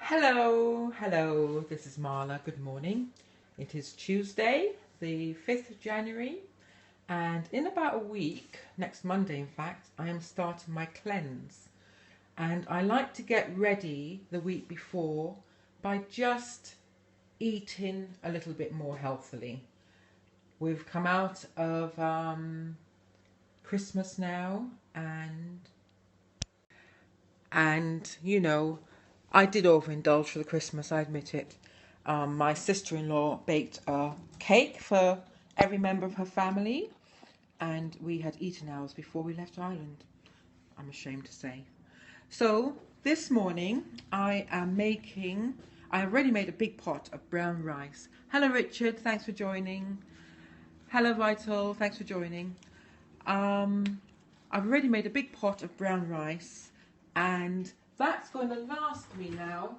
Hello, this is Marla. Good morning. It is Tuesday, the 5th of January, and in about a week, next Monday in fact, I am starting my cleanse. And I like to get ready the week before by just eating a little bit more healthily. We've come out of Christmas now, and you know, I did overindulge for the Christmas, I admit it. My sister-in-law baked a cake for every member of her family, and we had eaten ours before we left Ireland, I'm ashamed to say. So this morning I already made a big pot of brown rice. Hello Richard, thanks for joining. Hello Vital, thanks for joining. I've already made a big pot of brown rice, and that's going to last me now.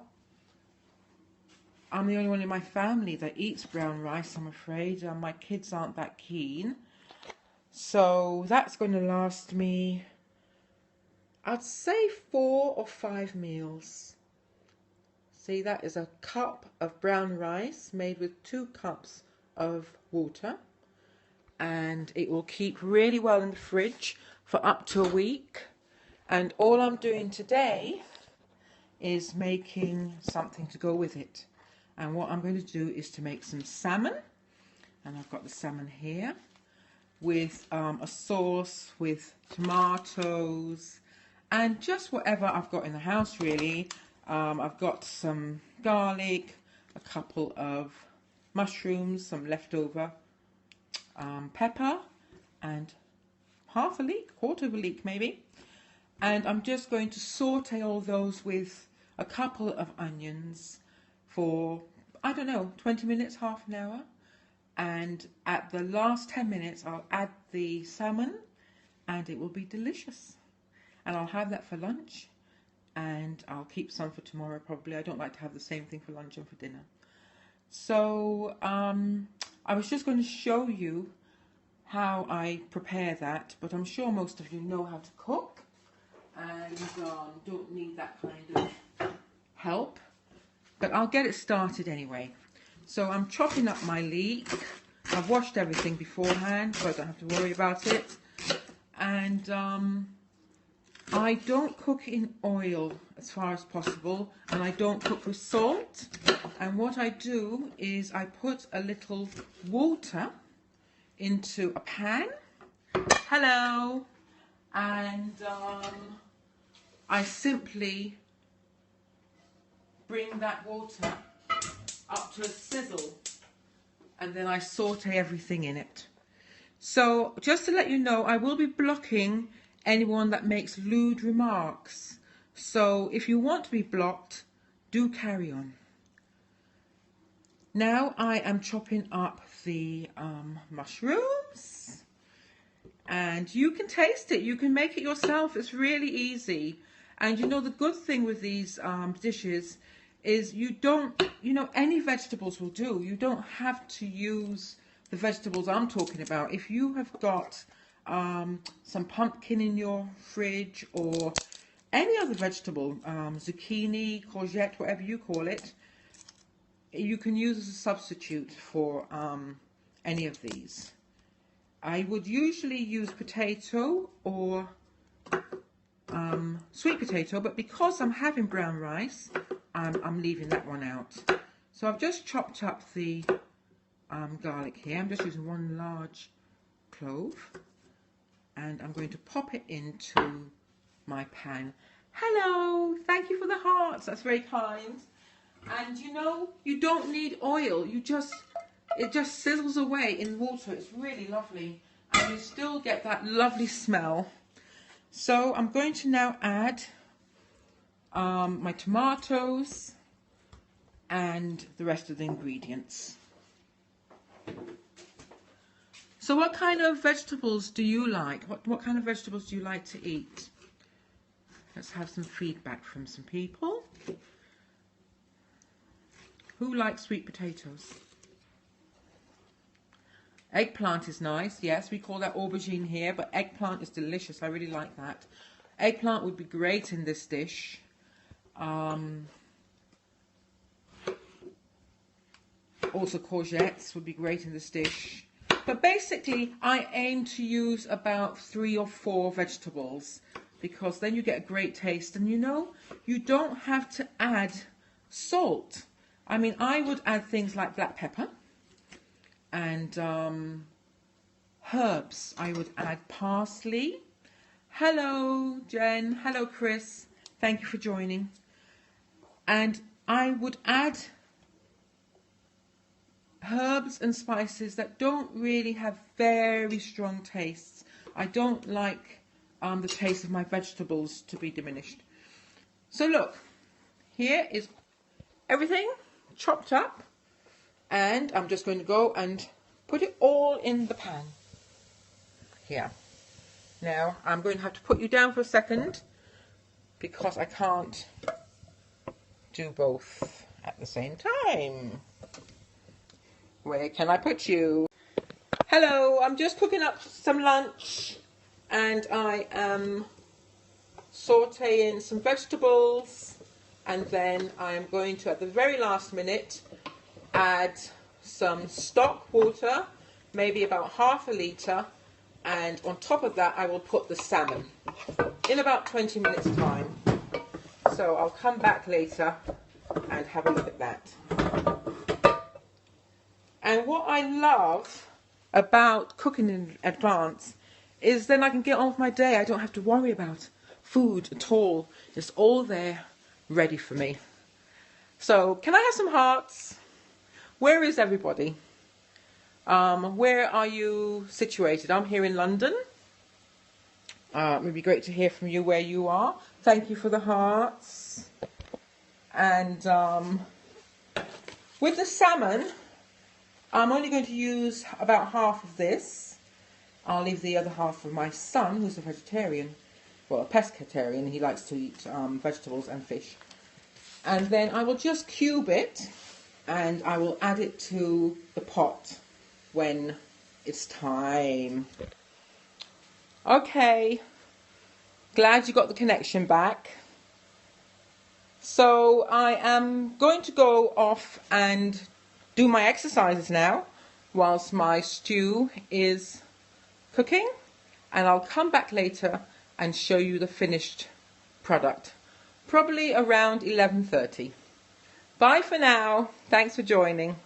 I'm the only one in my family that eats brown rice, I'm afraid. My kids aren't that keen. So that's going to last me, I'd say 4 or 5 meals. See, that is a cup of brown rice made with 2 cups of water. And it will keep really well in the fridge for up to a week. And all I'm doing today is making something to go with it. And what I'm going to do is to make some salmon. And I've got the salmon here with a sauce with tomatoes and just whatever I've got in the house really. I've got some garlic, a couple of mushrooms, some leftover pepper, and half a leek, quarter of a leek maybe. And I'm just going to saute all those with a couple of onions for, I don't know, 20 minutes, half an hour. And at the last 10 minutes, I'll add the salmon and it will be delicious. And I'll have that for lunch, and I'll keep some for tomorrow probably. I don't like to have the same thing for lunch and for dinner. So I was just going to show you how I prepare that, but I'm sure most of you know how to cook and don't need that kind of help. But I'll get it started anyway. So I'm chopping up my leek. I've washed everything beforehand, so I don't have to worry about it. And I don't cook in oil as far as possible, and I don't cook with salt. And what I do is I put a little water into a pan. Hello. And I simply bring that water up to a sizzle, and then I saute everything in it. So just to let you know, I will be blocking anyone that makes lewd remarks. So if you want to be blocked, do carry on. Now I am chopping up the mushrooms, and you can taste it. You can make it yourself. It's really easy. And you know, the good thing with these dishes is you don't, you know, any vegetables will do. You don't have to use the vegetables I'm talking about. If you have got some pumpkin in your fridge or any other vegetable, zucchini, courgette, whatever you call it, you can use as a substitute for any of these. I would usually use potato or sweet potato, but because I'm having brown rice, I'm leaving that one out. So I've just chopped up the garlic here. I'm just using 1 large clove, and I'm going to pop it into my pan. Hello, thank you for the hearts, that's very kind. And you know, you don't need oil, it just sizzles away in water. It's really lovely, and you still get that lovely smell. So I'm going to now add my tomatoes and the rest of the ingredients. So what kind of vegetables do you like? What kind of vegetables do you like to eat? Let's have some feedback from some people. Who likes sweet potatoes? Eggplant is nice. Yes, we call that aubergine here, but eggplant is delicious. I really like that. Eggplant would be great in this dish. Also courgettes would be great in this dish. But basically I aim to use about 3 or 4 vegetables, because then you get a great taste. And you know, you don't have to add salt. I mean, I would add things like black pepper and herbs. I would add parsley. Hello Jen, hello Chris, thank you for joining. And I would add herbs and spices that don't really have very strong tastes. I don't like the taste of my vegetables to be diminished. So look, here is everything chopped up, and I'm just going to go and put it all in the pan here. Now I'm going to have to put you down for a second because I can't do both at the same time. Where can I put you? Hello, I'm just cooking up some lunch and I am sauteing some vegetables, and then I am going to, at the very last minute, add some stock water, maybe about half a litre, and on top of that I will put the salmon in about 20 minutes time. So I'll come back later and have a look at that. And what I love about cooking in advance is then I can get on with my day. I don't have to worry about food at all. It's all there ready for me. So can I have some hearts? Where is everybody? Where are you situated? I'm here in London. It would be great to hear from you where you are. Thank you for the hearts. And with the salmon, I'm only going to use about half of this. I'll leave the other half for my son, who's a vegetarian. Well, a pescatarian. He likes to eat vegetables and fish. And then I will just cube it, and I will add it to the pot when it's time. Okay, glad you got the connection back. So I am going to go off and do my exercises now whilst my stew is cooking, and I'll come back later and show you the finished product, probably around 11:30. Bye for now. Thanks for joining.